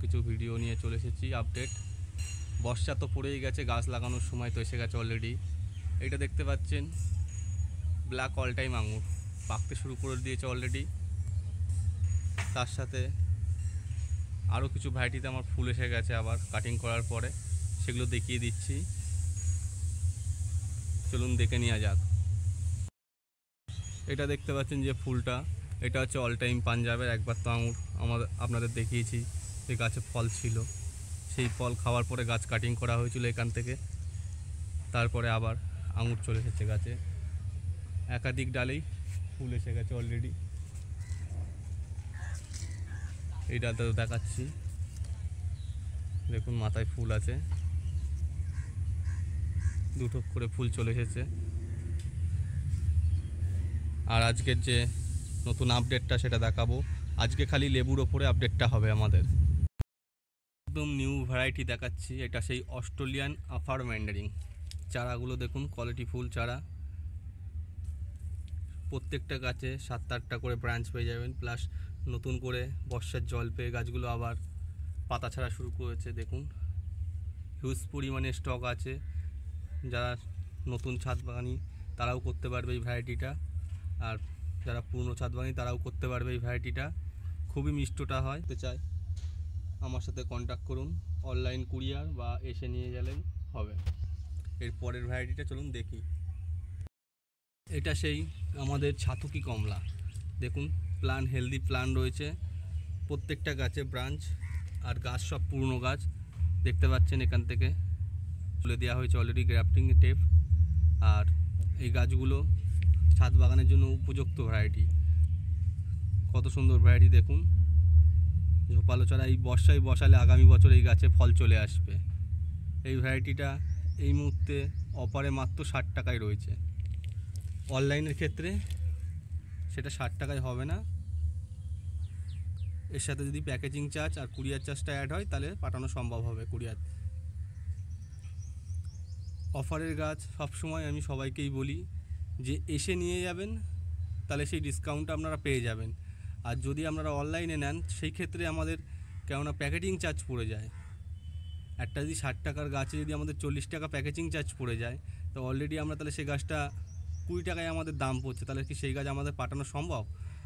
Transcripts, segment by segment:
কিছু ভিডিও নিয়ে চলে এসেছি আপডেট। বর্ষা তো পড়েই গেছে, গাছ লাগানোর সময় তো এসে গেছে অলরেডি। এটা দেখতে পাচ্ছেন ব্ল্যাক অল টাইম আঙুর পাকতে শুরু করে দিয়েছে অলরেডি। তার সাথে আরও কিছু ভ্যারাইটিতে আমার ফুল এসে গেছে আবার কাটিং করার পরে, সেগুলো দেখিয়ে দিচ্ছি, চলুন দেখে নেওয়া যাক। এটা দেখতে পাচ্ছেন যে ফুলটা, এটা হচ্ছে অল টাইম পাঞ্জাবের। একবার তো আঙুর আপনাদের দেখিয়েছি যে গাছে ফল ছিল, সেই ফল খাওয়ার পরে গাছ কাটিং করা হয়েছিল এখান থেকে, তারপরে আবার আঙুর চলে এসেছে গাছে। একাধিক ডালেই ফুল এসে গেছে অলরেডি। এই ডালটা তো দেখাচ্ছি, দেখুন মাথায় ফুল আছে, দুটো করে ফুল চলে এসেছে। আর আজকের যে নতুন আপডেটটা সেটা দেখাবো। আজকে খালি লেবুর ওপরে আপডেটটা হবে আমাদের। একদম নিউ ভ্যারাইটি দেখাচ্ছি। এটা সেই অস্ট্রেলিয়ান আফার ম্যান্ডারিন। চারাগুলো দেখুন, কোয়ালিটি ফুল চারা। প্রত্যেকটা গাছে 7-8টা করে ব্রাঞ্চ পেয়ে যাবেন, প্লাস নতুন করে বর্ষার জল পেয়ে গাছগুলো আবার পাতা ছাড়া শুরু করেছে। দেখুন হিউজ পরিমাণে স্টক আছে। যারা নতুন ছাদ বাগানি তারাও করতে পারবে এই ভ্যারাইটিটা, আর যারা পুরনো ছাদ বাগানি তারাও করতে পারবে এই ভ্যারাইটিটা। খুবই মিষ্টটা হয়। তো চাই আমার সাথে কন্ট্যাক্ট করুন, অনলাইন কুরিয়ার বা এসে নিয়ে গেলেই হবে। এর পরের ভ্যারাইটিটা চলুন দেখি। এটা সেই আমাদের ছাতকি কমলা। দেখুন প্লান, হেলদি প্লান রয়েছে প্রত্যেকটা গাছে ব্রাঞ্চ, আর গাছ সব পুরনো গাছ দেখতে পাচ্ছেন। এখান থেকে তুলে দেওয়া হয়েছে অলরেডি গ্রাফটিং টেপ। আর এই গাছগুলো ছাদ বাগানের জন্য উপযুক্ত ভ্যারাইটি। কত সুন্দর ভ্যারাইটি দেখুন, ঝোপালো চারা। এই বর্ষায় বসালে আগামী বছর এই গাছে ফল চলে আসবে। এই ভ্যারাইটিটা এই মুহূর্তে অফারে মাত্র 60 টাকায় রয়েছে। অনলাইনের ক্ষেত্রে সেটা 60 টাকায় হবে না, এর সাথে যদি প্যাকেজিং চার্জ আর কুরিয়ার চার্জটা অ্যাড হয় তাহলে পাঠানো সম্ভব হবে কুরিয়ার। অফারের গাছ সবসময় আমি সবাইকেই বলি যে এসে নিয়ে যাবেন, তাহলে সেই ডিসকাউন্টটা আপনারা পেয়ে যাবেন। আর যদি আপনারা অনলাইনে নেন সেই ক্ষেত্রে আমাদের কেননা প্যাকেজিং চার্জ পড়ে যায়। একটা যদি 60 টাকার গাছে যদি আমাদের 40 টাকা প্যাকেজিং চার্জ পড়ে যায়, তো অলরেডি আমরা তাহলে সেই গাছটা 20 টাকায় আমাদের দাম পড়ছে, তাহলে কি সেই গাছ আমাদের পাঠানো সম্ভব?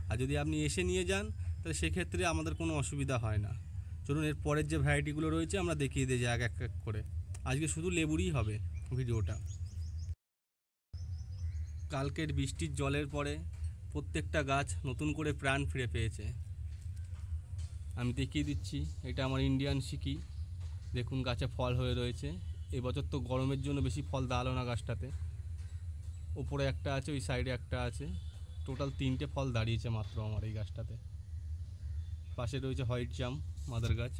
আর যদি আপনি এসে নিয়ে যান তাহলে সেক্ষেত্রে আমাদের কোনো অসুবিধা হয় না। চলুন এর পরের যে ভ্যারাইটিগুলো রয়েছে আমরা দেখিয়ে দিই এক এক করে। আজকে শুধু লেবুরই হবে ভিডিওটা। কালকের বৃষ্টির জলের পরে প্রত্যেকটা গাছ নতুন করে প্রাণ ফিরে পেয়েছে। আমি দেখিয়ে দিচ্ছি, এটা আমার ইন্ডিয়ান সিকি। দেখুন গাছে ফল হয়ে রয়েছে। এবছর তো গরমের জন্য বেশি ফল দাঁড়ালো না গাছটাতে। ওপরে একটা আছে, ওই সাইডে একটা আছে, টোটাল 3টে ফল দাঁড়িয়েছে মাত্র আমার এই গাছটাতে। পাশে রয়েছে হোয়াইট জাম মাদার গাছ।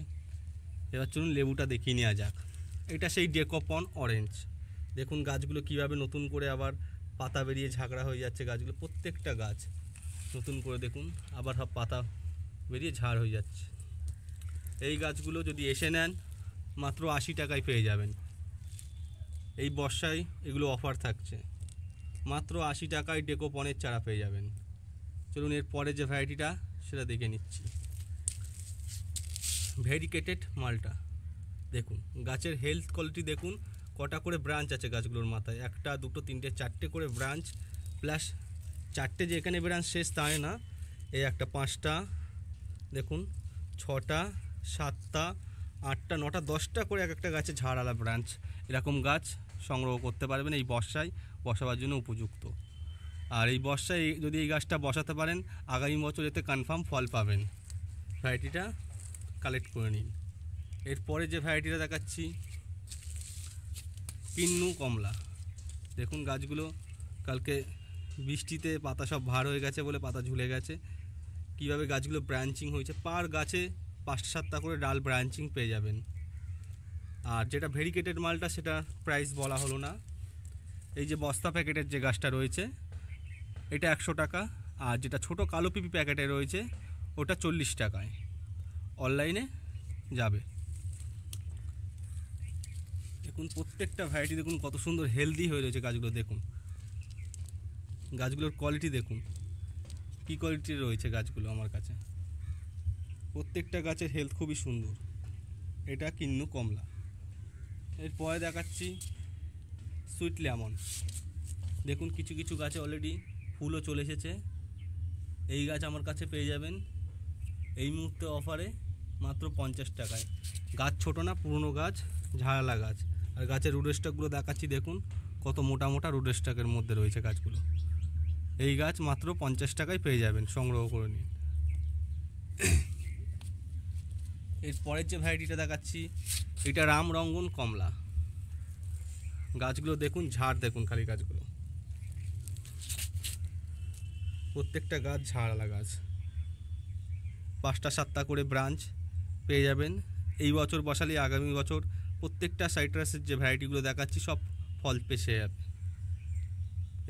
এবার চলুন লেবুটা দেখিয়ে নেওয়া যাক। এটা সেই ডেকোপন অরেঞ্জ। দেখুন গাছগুলো কিভাবে নতুন করে আবার পাতা বেরিয়ে ঝাঁকড়া হয়ে যাচ্ছে। গাছগুলো প্রত্যেকটা গাছ নতুন করে দেখুন আবার সব পাতা বেরিয়ে ঝাড় হয়ে যাচ্ছে। এই গাছগুলো যদি এসে নেন মাত্র 80 টাকায় পেয়ে যাবেন। এই বর্ষায় এগুলো অফার থাকছে, মাত্র 80 টাকায় ডেকোপনের চারা পেয়ে যাবেন। চলুন এর পরে যে ভ্যারাইটিটা সেটা দেখে নিচ্ছি। ভেরিকেটেড মালটা। দেখুন গাছের হেলথ কোয়ালিটি দেখুন, কটা করে ব্রাঞ্চ আছে গাছগুলোর মাথায়, 1, 2, 3, 4টে করে ব্রাঞ্চ, প্লাস 4টে যে এখানে ব্রাঞ্চ শেষ তাই না, এই একটা 5টা, দেখুন 6টা, 7টা, 8টা, 9টা, 10টা করে এক একটা গাছে ঝাড়ালা ব্রাঞ্চ। এরকম গাছ সংগ্রহ করতে পারবেন এই বর্ষায়, বসাবার জন্য উপযুক্ত। আর এই বর্ষায় যদি এই গাছটা বসাতে পারেন আগামী বছর এতে কনফার্ম ফল পাবেন। ভ্যারাইটিটা কালেক্ট করে নিন। এরপরে যে ভ্যারাইটিটা দেখাচ্ছি পিন্নু কমলা। দেখুন গাছগুলো কালকে বৃষ্টিতে পাতা সব ভার হয়ে গেছে বলে পাতা ঝুলে গেছে। কিভাবে গাছগুলো ব্রাঞ্চিং হয়েছে, পার গাছে 5-7টা করে ডাল ব্রাঞ্চিং পেয়ে যাবেন। আর যেটা ভেরিকেটেড মালটা সেটা প্রাইস বলা হলো না। এই যে বস্তা প্যাকেটের যে গাছটা রয়েছে এটা 100 টাকা, আর যেটা ছোট কালো পিপি প্যাকেটে রয়েছে ওটা 40 টাকায় অনলাইনে যাবে। দেখুন প্রত্যেকটা ভ্যারাইটি দেখুন কত সুন্দর হেলদি হয়ে রয়েছে গাছগুলো। দেখুন গাছগুলোর কোয়ালিটি দেখুন কী কোয়ালিটির রয়েছে গাছগুলো আমার কাছে। প্রত্যেকটা গাছের হেলথ খুবই সুন্দর। এটা কিন্নু কমলা। এরপরে দেখাচ্ছি সুইট লেমন। দেখুন কিছু কিছু গাছে অলরেডি ফুলও চলে এসেছে। এই গাছ আমার কাছে পেয়ে যাবেন এই মুহূর্তে অফারে মাত্র 50 টাকায়। গাছ ছোট না, পুরনো গাছ, ঝাড়ালা গাছ। আর গাছের রুট স্টকগুলো দেখাচ্ছি, দেখুন কত মোটা মোটা রুট স্টকের মধ্যে রয়েছে গাছগুলো। এই গাছ মাত্র 50 টাকায় পেয়ে যাবেন, সংগ্রহ করে নিন। এরপরের যে ভ্যারাইটিটা দেখাচ্ছি এটা রামরঙ্গন কমলা। গাছগুলো দেখুন, ঝাড় দেখুন, খালি গাছগুলো প্রত্যেকটা গাছ ঝাড়ালা গাছ। 5টা 7টা করে ব্রাঞ্চ পেয়ে যাবেন। এই বছর বসালে আগামী বছর প্রত্যেকটা সাইট্রাসের যে ভ্যারাইটিগুলো দেখাচ্ছি সব ফল পেশে যাবে।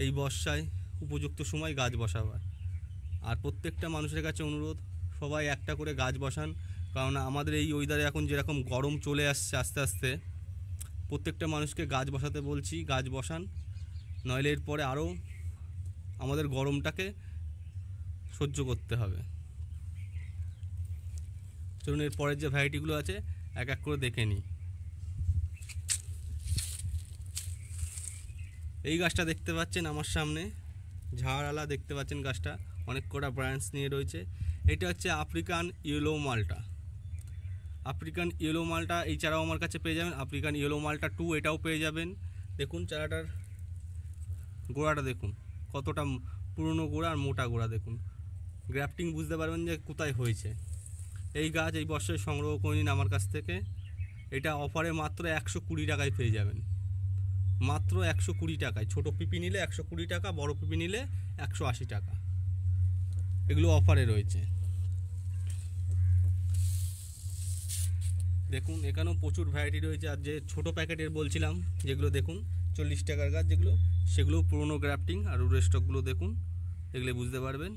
এই বর্ষায় উপযুক্ত সময় গাছ বসাবার। আর প্রত্যেকটা মানুষের কাছে অনুরোধ, সবাই একটা করে গাছ বসান। কারণ আমাদের এই ওয়েদারে এখন যেরকম গরম চলে আসছে আস্তে আস্তে, প্রত্যেকটা মানুষকে গাছ বসাতে বলছি, গাছ বসান। নইলে এরপরে আরও আমাদের গরমটাকে সহ্য করতে হবে। চলুন এর পরের যে ভ্যারাইটিগুলো আছে এক এক করে দেখে নিই। এই গাছটা দেখতে পাচ্ছেন আমার সামনে, ঝাড়ালা দেখতে পাচ্ছেন। গাছটা অনেক কটা ব্রাঞ্চ নিয়ে রয়েছে। এটা হচ্ছে আফ্রিকান ইয়েলো মালটা। আফ্রিকান ইয়েলো মালটা এই চারাও আমার কাছে পেয়ে যাবেন। আফ্রিকান ইয়েলো মালটা 2 এটাও পেয়ে যাবেন। দেখুন চারাটার গোড়াটা দেখুন, কতটা পুরনো গোড়া আর মোটা গোড়া। দেখুন গ্রাফটিং বুঝতে পারবেন যে কোথায় হয়েছে। এই গাছ এই বর্ষায় সংগ্রহ করে নিন আমার কাছ থেকে। এটা অফারে মাত্র 120 টাকায় পেয়ে যাবেন, মাত্র 120 টাকায়। ছোটো পিপি নিলে 120 টাকা, বড় পিপি নিলে 180 টাকা। এগুলো অফারে রয়েছে। দেখুন এখানেও প্রচুর ভ্যারাইটি রয়েছে। আর যে ছোটো প্যাকেটের বলছিলাম যেগুলো দেখুন 40 টাকার গাছ যেগুলো, সেগুলো পুরনো গ্রাফটিং। আর রুট স্টকগুলো দেখুন, দেখলে বুঝতে পারবেন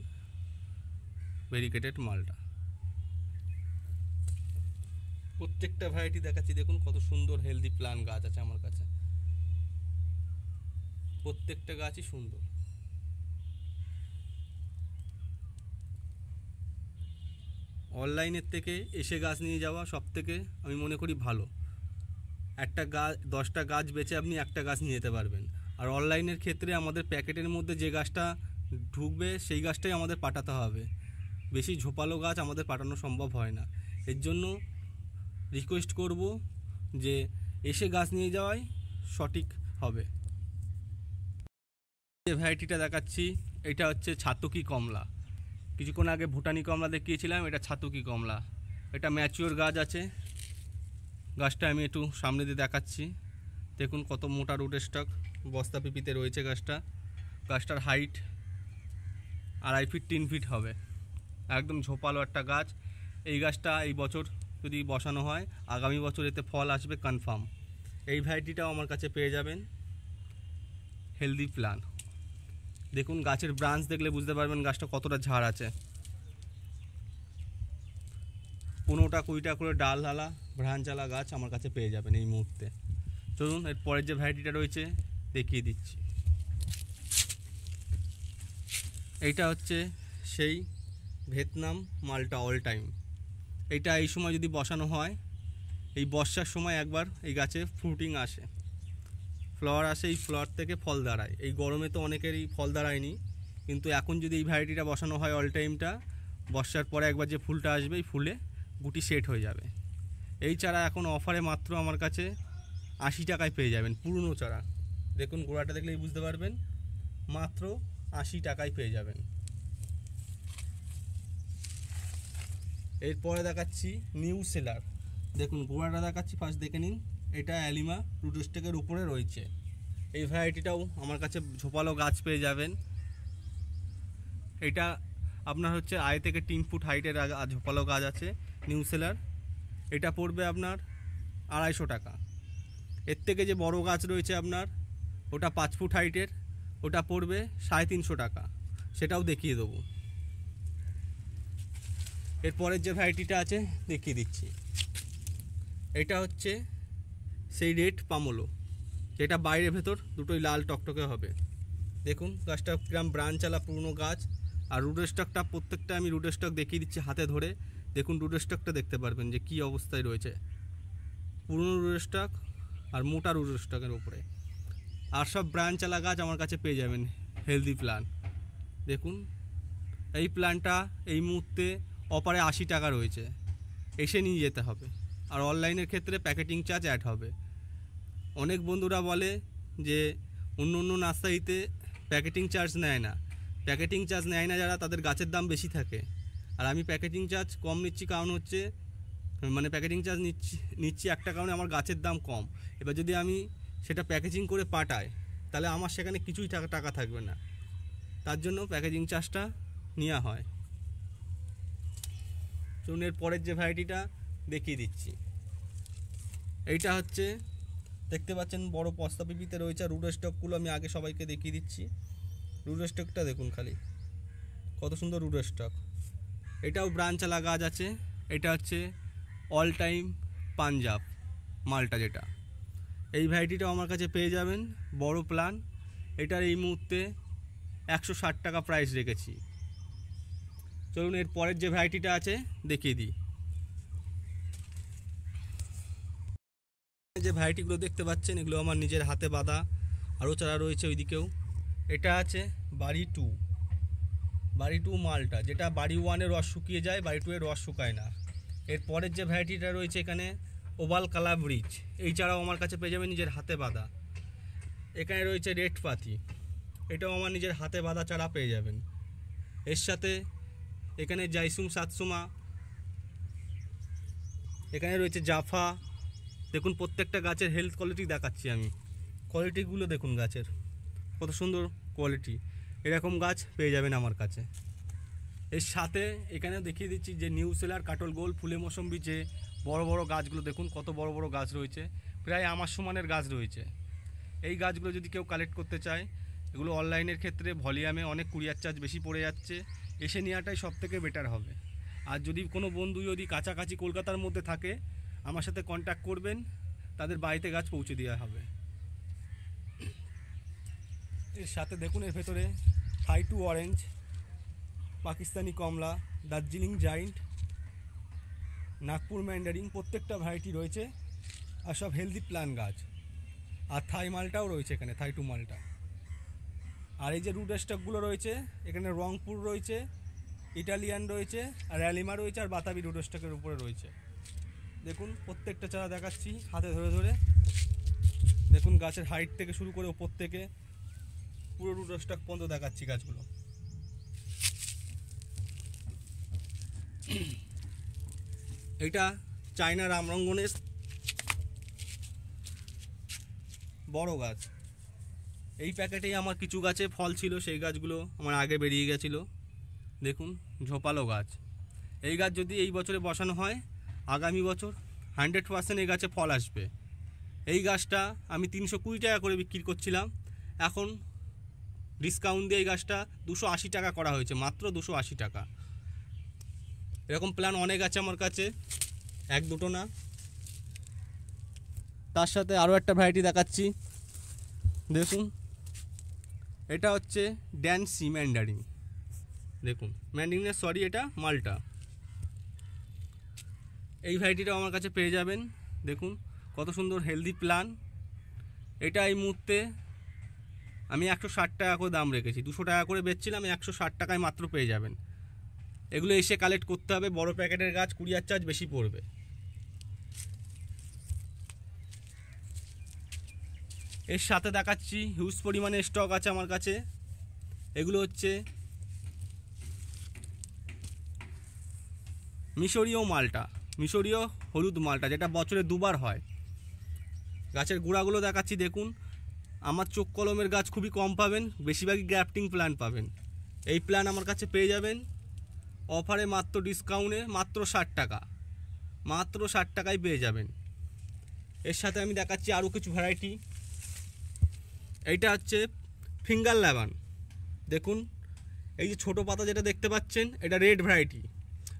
ভেরিকেটেড মালটা। প্রত্যেকটা ভ্যারাইটি দেখাচ্ছি, দেখুন কত সুন্দর হেলদি প্লান্ট গাছ আছে আমার কাছে। প্রত্যেকটা গাছই সুন্দর। অনলাইনের থেকে এসে গাছ নিয়ে যাওয়া সব থেকে আমি মনে করি ভালো। একটা গাছ 10টা গাছ বেচে আপনি একটা গাছ নিয়ে যেতে পারবেন। আর অনলাইনের ক্ষেত্রে আমাদের প্যাকেটের মধ্যে যে গাছটা ঢুকবে সেই গাছটাই আমাদের পাঠাতে হবে। বেশি ঝোপালো গাছ আমাদের পাঠানো সম্ভব হয় না। এর জন্য রিকোয়েস্ট করব যে এসে গাছ নিয়ে যাওয়াই সঠিক হবে। যে ভ্যারাইটিটা দেখাচ্ছি এটা হচ্ছে ছাতকি কমলা। কিছুক্ষণ আগে ভুটানি কমলা দেখিয়েছিলাম, এটা ছাতকি কমলা। এটা ম্যাচিওর গাছ আছে। গাছটা আমি একটু সামনে দিয়ে দেখাচ্ছি, দেখুন কত মোটা রুট স্টক, বস্তা পিপিতে রয়েছে গাছটা। গাছটার হাইট 2.5 ফিট 3 ফিট হবে, একদম ঝোপালো একটা গাছ। এই গাছটা এই বছর যদি বসানো হয় আগামী বছর এতে ফল আসবে কনফার্ম। এই ভ্যারাইটিটাও আমার কাছে পেয়ে যাবেন, হেলদি প্লান। দেখুন গাছের ব্রাঞ্চ দেখলে বুঝতে পারবেন গাছটা কতটা ঝাড় আছে। 15টা 20টা করে ডালওয়ালা ব্রাঞ্চওয়ালা গাছ আমার কাছে পেয়ে যাবেন এই মুহূর্তে। চলুন এর পরের যে ভ্যারাইটিটা রয়েছে দেখিয়ে দিচ্ছি। এইটা হচ্ছে সেই ভিয়েতনাম মালটা অল টাইম। এইটা এই সময় যদি বসানো হয়, এই বর্ষার সময় একবার এই গাছে ফ্রুটিং আসে, ফ্লাওয়ার আসে, এই ফ্লাওয়ার থেকে ফল দাঁড়ায়। এই গরমে তো অনেকেরই ফল দাঁড়ায়নি, কিন্তু এখন যদি এই ভ্যারাইটিটা বসানো হয় অল টাইমটা, বর্ষার পরে একবার যে ফুলটা আসবে এই ফুলে গুটি সেট হয়ে যাবে। এই চারা এখন অফারে মাত্র আমার কাছে 80 টাকায় পেয়ে যাবেন, পুরনো চারা। দেখুন গোড়াটা দেখলেই বুঝতে পারবেন, মাত্র 80 টাকায় পেয়ে যাবেন। এরপরে দেখাচ্ছি নিউ সেলার। দেখুন গোড়াটা দেখাচ্ছি, ফার্স্ট দেখে নিন। এটা অ্যালিমা রুট স্টকের উপরে রয়েছে। এই ভ্যারাইটিটাও আমার কাছে ঝোপালো গাছ পেয়ে যাবেন। এটা আপনার হচ্ছে 2.5 থেকে 3 ফুট হাইটের ঝোপালো গাছ আছে নিউ সেলার। এটা পড়বে আপনার 250 টাকা। এর থেকে যে বড় গাছ রয়েছে আপনার, ওটা 5 ফুট হাইটের, ওটা পড়বে 350 টাকা। সেটাও দেখিয়ে দেবো। এরপরের যে ভ্যারাইটিটা আছে দেখিয়ে দিচ্ছি। এটা হচ্ছে সেই রেড পামোলো, যেটা বাইরে ভেতর দুটোই লাল টকটকে হবে। দেখুন গাছটা কিরম ব্রাঞ্চওয়ালা পুরনো গাছ। আর রুট স্টকটা প্রত্যেকটা আমি রুট স্টক দেখিয়ে দিচ্ছি হাতে ধরে। দেখুন রুট স্টকটা দেখতে পারবেন যে কী অবস্থায় রয়েছে। পুরনো রুট স্টক আর মোটা রুট স্টকের উপরে। আর সব ব্রাঞ্চওয়ালা গাছ আমার কাছে পেয়ে যাবেন। হেলদি প্ল্যান দেখুন, এই প্ল্যানটা এই মুহূর্তে অফারে 80 টাকা রয়েছে, এসে নিয়ে যেতে হবে। আর অনলাইনের ক্ষেত্রে প্যাকেটিং চার্জ অ্যাড হবে। অনেক বন্ধুরা বলে যে অন্য অন্য নার্সারিতে প্যাকেটিং চার্জ নেয় না। প্যাকেটিং চার্জ নেয় না যারা, তাদের গাছের দাম বেশি থাকে। আর আমি প্যাকেটিং চার্জ কম নিচ্ছি, কারণ হচ্ছে মানে প্যাকেজিং চার্জ নিচ্ছি একটা কারণে, আমার গাছের দাম কম। এবার যদি আমি সেটা প্যাকেজিং করে পাঠাই তাহলে আমার সেখানে কিছুই টাকা থাকবে না, তার জন্য প্যাকেজিং চার্জটা নেওয়া হয়। চলুন এর পরের যে ভ্যারাইটিটা দেখিয়ে দিচ্ছি। এইটা হচ্ছে দেখতে পাচ্ছেন বড় পস্তা পিপিতে রয়েছে। রুট স্টকগুলো আমি আগে সবাইকে দেখিয়ে দিচ্ছি। রুট স্টকটা দেখুন খালি কত সুন্দর রুট স্টক। এটাও ব্রাঞ্চওয়ালা গাছ আছে। এটা হচ্ছে অল টাইম পাঞ্জাব মালটা, যেটা এই ভ্যারাইটিটাও আমার কাছে পেয়ে যাবেন। বড় প্ল্যান, এটার এই মুহূর্তে 160 টাকা প্রাইস রেখেছি। চলুন এর পরের যে ভ্যারাইটিটা আছে দেখিয়ে দিই। যে ভ্যারাইটিগুলো দেখতে পাচ্ছেন এগুলো আমার নিজের হাতে বাঁধা, আরও চারা রয়েছে ওইদিকেও। এটা আছে বাড়ি টু মালটা, যেটা বাড়ি 1-এর রস শুকিয়ে যায়, বাড়ি 2-এর রস শুকায় না। এর পরের যে ভ্যারাইটিটা রয়েছে এখানে ওভাল কালা ব্রিজ, এই চারাও আমার কাছে পেয়ে যাবেন নিজের হাতে বাঁধা। এখানে রয়েছে রেড পাতি, এটাও আমার নিজের হাতে বাঁধা চারা পেয়ে যাবেন। এর সাথে এখানে জাইসুম সাতসুমা, এখানে রয়েছে জাফা। দেখুন প্রত্যেকটা গাছের হেলথ কোয়ালিটি দেখাচ্ছি আমি, কোয়ালিটিগুলো দেখুন গাছের কত সুন্দর কোয়ালিটি। এরকম গাছ পেয়ে যাবেন আমার কাছে। এর সাথে এখানে দেখিয়ে দিচ্ছি যে নিউ সেলার, কাটল গোল, ফুলে মৌসম্বি, যে বড় বড় গাছগুলো দেখুন কত বড় বড় গাছ রয়েছে, প্রায় আমার সমানের গাছ রয়েছে। এই গাছগুলো যদি কেউ কালেক্ট করতে চায়, এগুলো অনলাইনের ক্ষেত্রে ভলিউমে অনেক কুরিয়ার চার্জ বেশি পড়ে যাচ্ছে, এসে নেওয়াটাই সবথেকে বেটার হবে। আর যদি কোনো বন্ধু যদি কাছাকাছি কলকাতার মধ্যে থাকে আমার সাথে কন্ট্যাক্ট করবেন, তাদের বাড়িতে গাছ পৌঁছে দেওয়া হবে। এর সাথে দেখুন এর ভেতরে থাই-টু অরেঞ্জ, পাকিস্তানি কমলা, দার্জিলিং জাইন্ট, নাগপুর ম্যান্ডারিন, প্রত্যেকটা ভ্যারাইটি রয়েছে। আর সব হেলদি প্ল্যান গাছ। আর থাই মালটাও রয়েছে এখানে, থাই-টু মালটা। আর এই যে রুট স্টকগুলো রয়েছে এখানে রংপুর রয়েছে, ইটালিয়ান রয়েছে, আর অ্যালিমা রয়েছে, আর বাতাবি রুট স্টকের উপরে রয়েছে। দেখুন প্রত্যেকটা চারা দেখাচ্ছি হাতে ধরে ধরে। দেখুন গাছের হাইট থেকে শুরু করে ওপর থেকে পুরো রুট স্টক পর্যন্ত দেখাচ্ছি গাছগুলো। এটা চায়না রামরঙ্গনের বড় গাছ। এই প্যাকেটেই আমার কিছু গাছে ফল ছিল, সেই গাছগুলো আমার আগে বেরিয়ে গেছিলো। দেখুন ঝোপালো গাছ। এই গাছ যদি এই বছরে বসানো হয়, আগামী বছর 100% এই গাছে ফল আসবে। এই গাছটা আমি 320 টাকা করে বিক্রি করছিলাম, এখন ডিসকাউন্ট দিয়ে এই গাছটা 280 টাকা করা হয়েছে, মাত্র 280 টাকা। এরকম প্ল্যান অনেক আছে আমার কাছে, এক দুটো না। তার সাথে আরও একটা ভ্যারাইটি দেখাচ্ছি দেখুন। এটা হচ্ছে ড্যান্সি ম্যান্ডারিন। দেখুন ম্যান্ডারিনের সরি এটা মালটা। এই ভ্যারাইটিটাও আমার কাছে পেয়ে যাবেন। দেখুন কত সুন্দর হেলদি প্ল্যান। এটা এই মুহূর্তে আমি 160 টাকা করে দাম রেখেছি, 200 টাকা করে বেচছিলাম, 160 টাকায় মাত্র পেয়ে যাবেন। এগুলো এসে কালেক্ট করতে হবে, বড় প্যাকেটের গাছ কুরিয়ার চার্জ বেশি পড়বে। এর সাথে দেখাচ্ছি হিউজ পরিমাণে স্টক আছে আমার কাছে। এগুলো হচ্ছে মিশরীয় মালটা, মিশরীয় হলুদ মালটা, যেটা বছরে দুবার হয়। গাছের গোড়াগুলো দেখাচ্ছি দেখুন। আমার চোখ কলমের গাছ খুবই কম পাবেন, বেশিরভাগই গ্রাফটিং প্ল্যান পাবেন। এই প্ল্যান আমার কাছে পেয়ে যাবেন অফারে, মাত্র ডিসকাউন্টে, মাত্র 60 টাকা, মাত্র 60 টাকায় পেয়ে যাবেন। এর সাথে আমি দেখাচ্ছি আরও কিছু ভ্যারাইটি। এইটা হচ্ছে ফিঙ্গার লেবান। দেখুন এই যে ছোটো পাতা যেটা দেখতে পাচ্ছেন এটা রেড ভ্যারাইটি,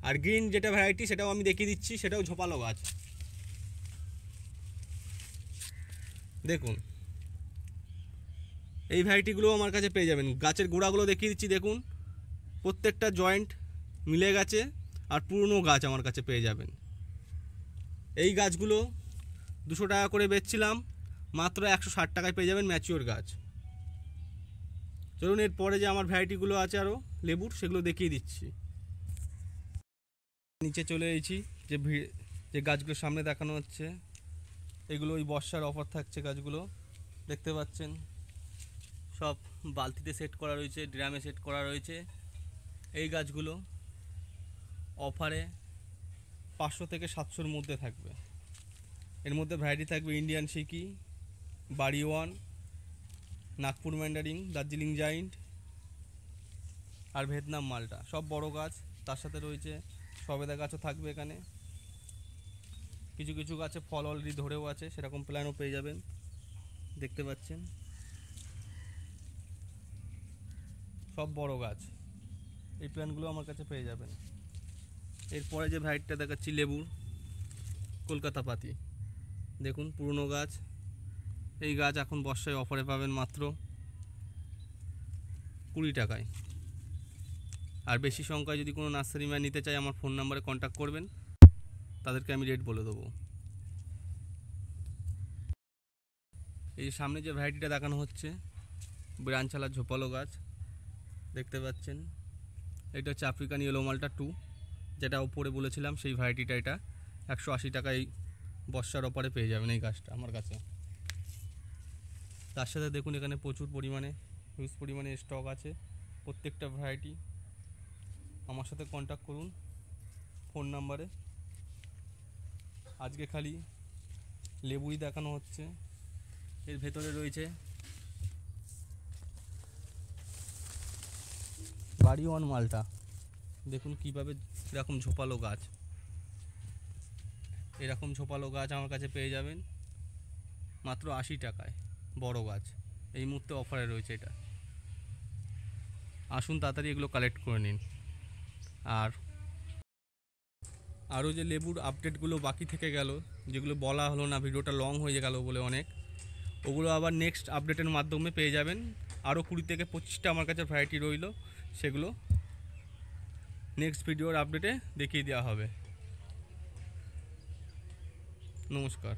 আর গ্রিন যেটা ভ্যারাইটি সেটাও আমি দেখিয়ে দিচ্ছি, সেটাও ঝোপালো গাছ। দেখুন এই ভ্যারাইটিগুলোও আমার কাছে পেয়ে যাবেন। গাছের গোড়াগুলো দেখিয়ে দিচ্ছি দেখুন, প্রত্যেকটা জয়েন্ট মিলে গেছে, আর পুরনো গাছ আমার কাছে পেয়ে যাবেন। এই গাছগুলো 200 টাকা করে বেচছিলাম, মাত্র 160 টাকায় পেয়ে যাবেন ম্যাচিওর গাছ। চলুন এরপরে যে আমার ভ্যারাইটিগুলো আছে আরও লেবুর, সেগুলো দেখিয়ে দিচ্ছি। নিচে চলে এসেছি, যে গাছগুলো সামনে দেখানো হচ্ছে এগুলো ওই বর্ষার অফার থাকছে গাছগুলো, দেখতে পাচ্ছেন সব বালতিতে সেট করা রয়েছে, ড্রামে সেট করা রয়েছে। এই গাছগুলো অফারে 500 থেকে 700-র মধ্যে থাকবে। এর মধ্যে ভ্যারাইটি থাকবে ইন্ডিয়ান সিকি, বাড়িওয়ান, নাগপুর ম্যান্ডারিন, দার্জিলিং জাইন্ট আর ভিয়েতনাম মালটা, সব বড় গাছ। তার সাথে রয়েছে সবেদা গাছও থাকবে এখানে। কিছু কিছু গাছে ফল অলরেডি ধরেও আছে, সেরকম প্ল্যানও পেয়ে যাবেন, দেখতে পাচ্ছেন সব বড় গাছ। এই প্ল্যানগুলো আমার কাছে পেয়ে যাবেন। এরপরে যে ভ্যারাইটিটা দেখাচ্ছি লেবুর, কলকাতা পাতি, দেখুন পুরনো গাছ। এই গাছ এখন বর্ষায় অফারে পাবেন মাত্র 20 টাকায়। আর বেশি সংখ্যায় যদি কোনো নার্সারি ম্যান নিতে চায় আমার ফোন নাম্বারে কন্ট্যাক্ট করবেন, তাদেরকে আমি রেট বলে দেবো। এই সামনে যে ভ্যারাইটিটা দেখানো হচ্ছে ব্রাঞ্চালা ঝোপালো গাছ, দেখতে পাচ্ছেন এটা হচ্ছে আফ্রিকান ইয়েলো মালটা 2, যেটা ওপরে বলেছিলাম সেই ভ্যারাইটিটা। এটা 180 টাকায় বর্ষার অফারে পেয়ে যাবেন এই গাছটা আমার কাছে। তার সাথে দেখুন এখানে প্রচুর পরিমাণে হিউজ পরিমাণে স্টক আছে প্রত্যেকটা ভ্যারাইটি। আমার সাথে কন্ট্যাক্ট করুন ফোন নাম্বারে। আজকে খালি লেবুই দেখানো হচ্ছে, এর ভেতরে রয়েছে বাড়িওয়ান মালটা, দেখুন কীভাবে এরকম ঝোপালো গাছ, এরকম ঝোপালো গাছ আমার কাছে পেয়ে যাবেন মাত্র 80 টাকায়, বড় গাছ। এই মুহূর্তে অফারে রয়েছে এটা, আসুন তাড়াতাড়ি এগুলো কালেক্ট করে নিন। আর আরও যে লেবুর আপডেটগুলো বাকি থেকে গেল, যেগুলো বলা হলো না, ভিডিওটা লং হয়ে গেল বলে অনেক, ওগুলো আবার নেক্সট আপডেটের মাধ্যমে পেয়ে যাবেন। আরও 20 থেকে 25টা আমার কাছে ভ্যারাইটি রইল, সেগুলো নেক্সট ভিডিওর আপডেটে দেখিয়ে দেওয়া হবে। নমস্কার।